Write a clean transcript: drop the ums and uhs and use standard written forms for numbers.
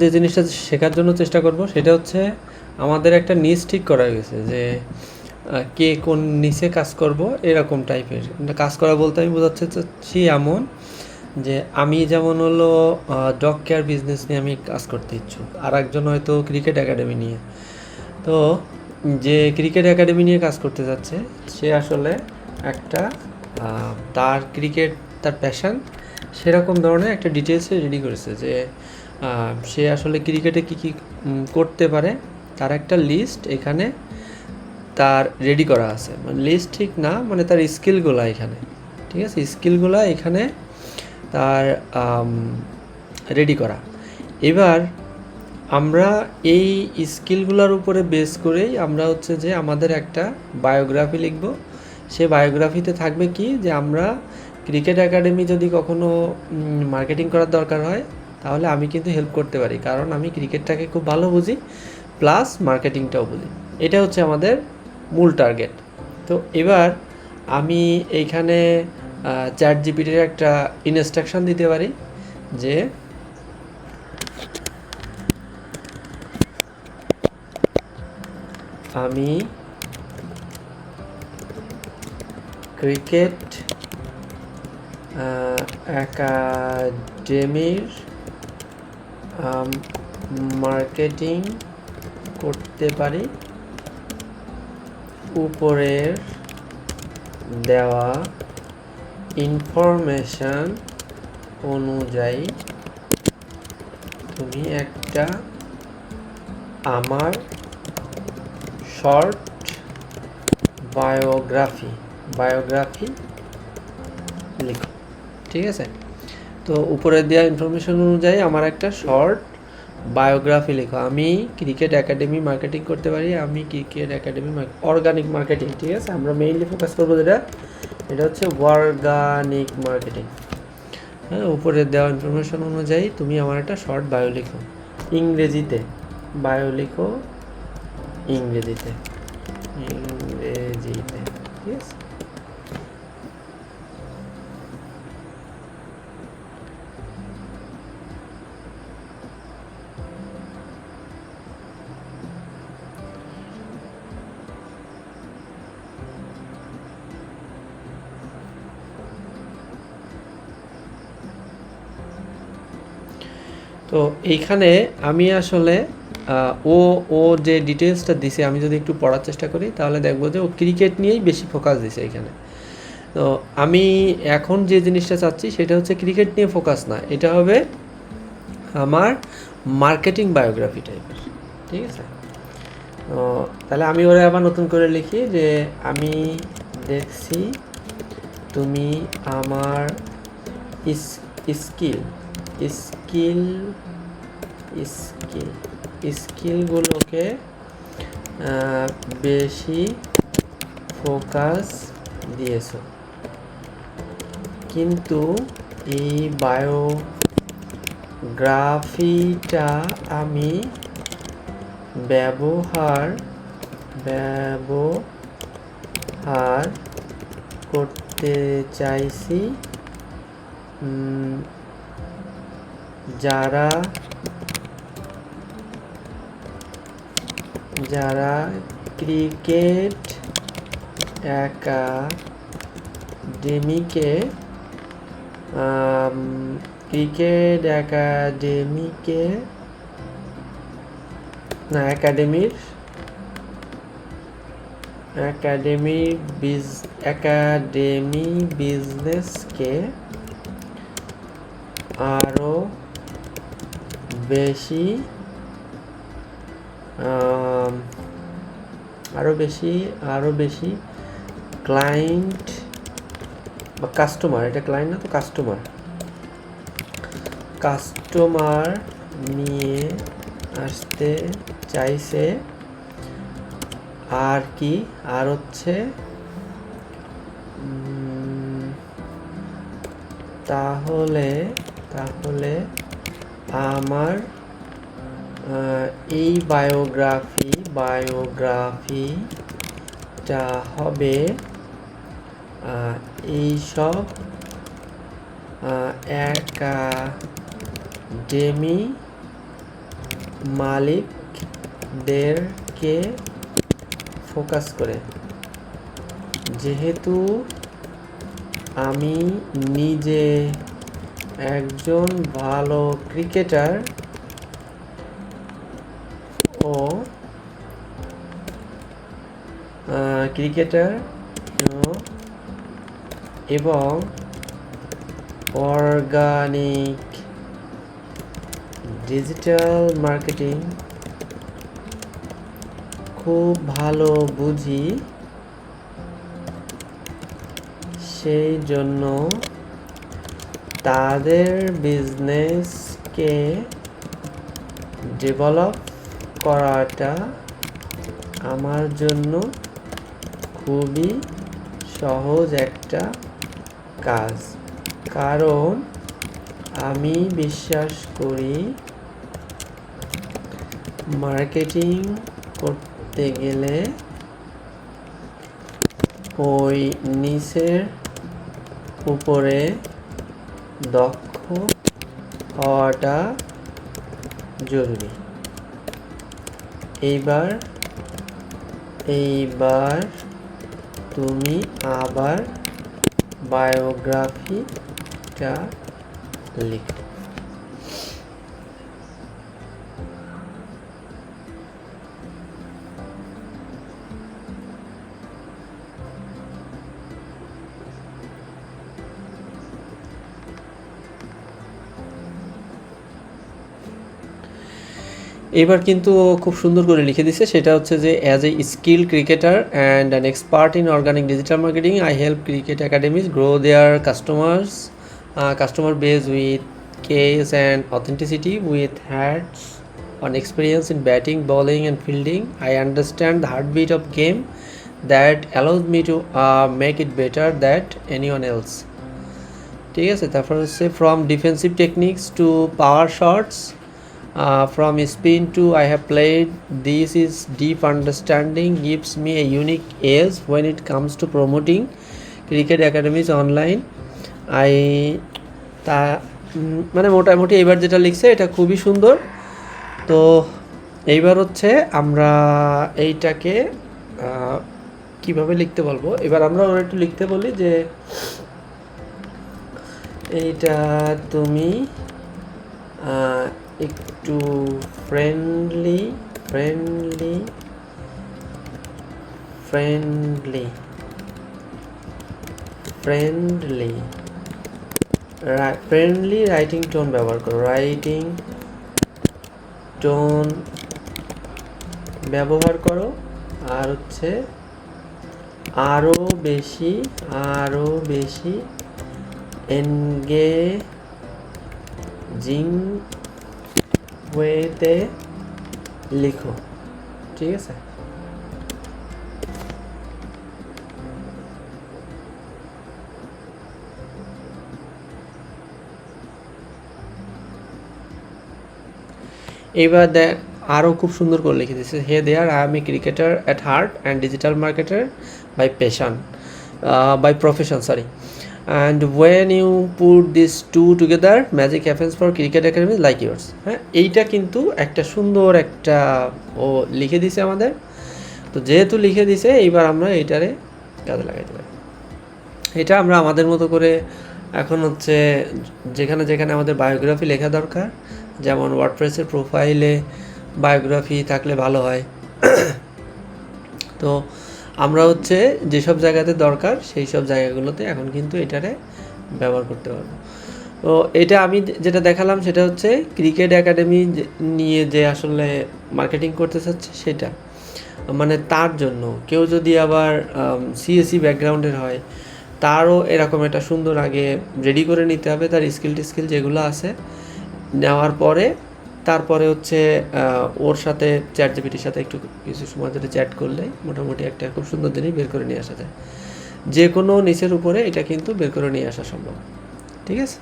যে জিনিসটা শেখার জন্য চেষ্টা করব সেটা হচ্ছে আমাদের একটা নিচ ঠিক করা গেছে যে কে কোন নিচে কাজ করব এরকম টাইপের কাজ করা বলতে আমি বোঝাতে চাচ্ছি এমন যে আমি যেমন হলো ডগ কেয়ার বিজনেস নিয়ে আমি কাজ করতে ইচ্ছুক, আর একজন হয়তো ক্রিকেট একাডেমি নিয়ে। তো যে ক্রিকেট একাডেমি নিয়ে কাজ করতে যাচ্ছে সে আসলে একটা তার ক্রিকেট তার প্যাশন সেরকম ধরনের একটা ডিটেলসে রেডি করেছে যে সে আসলে ক্রিকেটে কী কী করতে পারে তার একটা লিস্ট এখানে তার রেডি করা আছে। মানে লিস্ট ঠিক না, মানে তার স্কিলগুলো এখানে, ঠিক আছে, স্কিলগুলো এখানে তার রেডি করা। এবার আমরা এই স্কিলগুলোর উপরে বেস করেই আমরা হচ্ছে যে আমাদের একটা বায়োগ্রাফি লিখব। সে বায়োগ্রাফিতে থাকবে কি যে আমরা ক্রিকেট একাডেমি যদি কখনো মার্কেটিং করার দরকার হয় তাহলে আমি কিন্তু হেল্প করতে পারি, কারণ আমি ক্রিকেটটাকে খুব ভালো বুঝি প্লাস মার্কেটিংটাও বুঝি। এটা হচ্ছে আমাদের মূল টার্গেট। তো এবার আমি এইখানে চ্যাট জিপিটির একটা ইনস্ট্রাকশন দিতে পারি যে আমি ক্রিকেট একাডেমির মার্কেটিং করতে পারি উপরের দেওয়া ইনফরমেশন অনুযায়ী তুমি একটা আমার শর্ট বায়োগ্রাফি লিখো, ঠিক আছে। তো উপরে দেওয়া ইনফরমেশন অনুযায়ী আমার একটা শর্ট বায়োগ্রাফি লিখো। আমি ক্রিকেট একাডেমি মার্কেটিং করতে পারি, আমি ক্রিকেট একাডেমি অর্গানিক মার্কেটিং, ঠিক আছে। আমরা মেইনলি ফোকাস করবো এটা হচ্ছে অর্গানিক মার্কেটিং। হ্যাঁ, উপরে দেওয়া ইনফরমেশন অনুযায়ী তুমি আমার একটা শর্ট বায়ো লিখো, ইংরেজিতে বায়ো লিখো, ইংরেজিতে, ঠিক আছে। তো এইখানে আমি আসলে ও ও যে ডিটেলসটা দিছে আমি যদি একটু পড়ার চেষ্টা করি তাহলে দেখবো যে ও ক্রিকেট নিয়েই বেশি ফোকাস দিছে এখানে। তো আমি এখন যে জিনিসটা চাচ্ছি সেটা হচ্ছে ক্রিকেট নিয়ে ফোকাস না, এটা হবে আমার মার্কেটিং বায়োগ্রাফি টাইপের, ঠিক আছে। তো তাহলে আমি ওরা আবার নতুন করে লিখি যে আমি দেখছি তুমি আমার স্কিলগুলোকে বেশি ফোকাস দিয়েছো, কিন্তু এই বায়োগ্রাফিটা আমি ব্যবহার করতে চাইছি যারা ক্রিকেট একাডেমিকে একাডেমি বিজনেসকে আরো বেশি ক্লায়েন্ট বা কাস্টমার, এটা ক্লায়েন্ট না তো কাস্টমার নিয়ে আসতে চাইছে, আর কি আর হচ্ছে তাহলে আমার এই বায়োগ্রাফিটা হবে এইসব একাডেমি মালিকদেরকে ফোকাস করে। যেহেতু আমি নিজে একজন ভালো ক্রিকেটার ও এবং অর্গানিক ডিজিটাল মার্কেটিং খুব ভালো বুঝি, সেই জন্য তাদের বিজনেসকে ডেভেলপ করাটা আমার জন্য খুবই সহজ একটা কাজ, কারণ আমি বিশ্বাস করি মার্কেটিং করতে গেলে ওই নিচের উপরে দক্ষ হওয়াটা জরুরি। এইবার তুমি আবার বায়োগ্রাফিটা লিখো। এবার কিন্তু খুব সুন্দর করে লিখে দিছে, সেটা হচ্ছে যে as a skill cricketer and an expert in organic digital marketing I help cricket academies grow their customer base with case and authenticity with hands on experience in batting, bowling and fielding. I understand the heartbeat of game that allows me to make it better than anyone else. ঠিক আছে, তারপর হচ্ছে from defensive techniques to power shots, from spin to I have played. This is deep understanding gives me a unique edge when it comes to promoting cricket academies online. মানে মোটামুটি এবার যেটা লিখছে এটা খুবই সুন্দর। তো এইবার হচ্ছে আমরা এইটাকে কিভাবে লিখতে বলবো, এবার আমরা ওরা একটু লিখতে বলি যে এইটা তুমি একটু ফ্রেন্ডলি রাইটিং টোন ব্যবহার করো, আর হচ্ছে আরো বেশি এনগেজিং ওয়েতে লিখো। ঠিক আছে, এইবার আরও খুব সুন্দর করে লিখে দিচ্ছে, hey there I am a cricketer at heart and digital marketer by profession and when you put this two together magic happens for cricket academy like yours. হ্যাঁ, এইটা কিন্তু একটা সুন্দর একটা ও লিখে দিছে আমাদের। তো যেহেতু লিখে দিছে, এইবার আমরা এইটারে কাজে লাগাইতে পারি। এটা আমরা আমাদের মতো করে এখন হচ্ছে যেখানে আমাদের বায়োগ্রাফি লেখা দরকার, যেমন ওয়ার্ডপ্রেসের প্রোফাইলে বায়োগ্রাফি থাকলে ভালো হয়। তো আমরা হচ্ছে যেসব জায়গাতে দরকার সেই সব জায়গাগুলোতে এখন কিন্তু এটারে ব্যবহার করতে পারবো। তো এটা আমি যেটা দেখালাম সেটা হচ্ছে ক্রিকেট একাডেমি নিয়ে যে আসলে মার্কেটিং করতে চাচ্ছে সেটা, মানে তার জন্য কেউ যদি আবার সিএসি ব্যাকগ্রাউন্ডের হয়, তারও এরকম একটা সুন্দর আগে রেডি করে নিতে হবে তার স্কিল যেগুলো আছে। নেওয়ার পরে তারপরে হচ্ছে ওর সাথে চ্যাট জিপিটির সাথে একটু কিছু সময় ধরে চ্যাট করলে মোটামুটি একটা খুব সুন্দর জিনিস বের করে নিয়ে আসা যায়। যে কোনো নিচের উপরে এটা কিন্তু বের করে নিয়ে আসা সম্ভব। ঠিক আছে।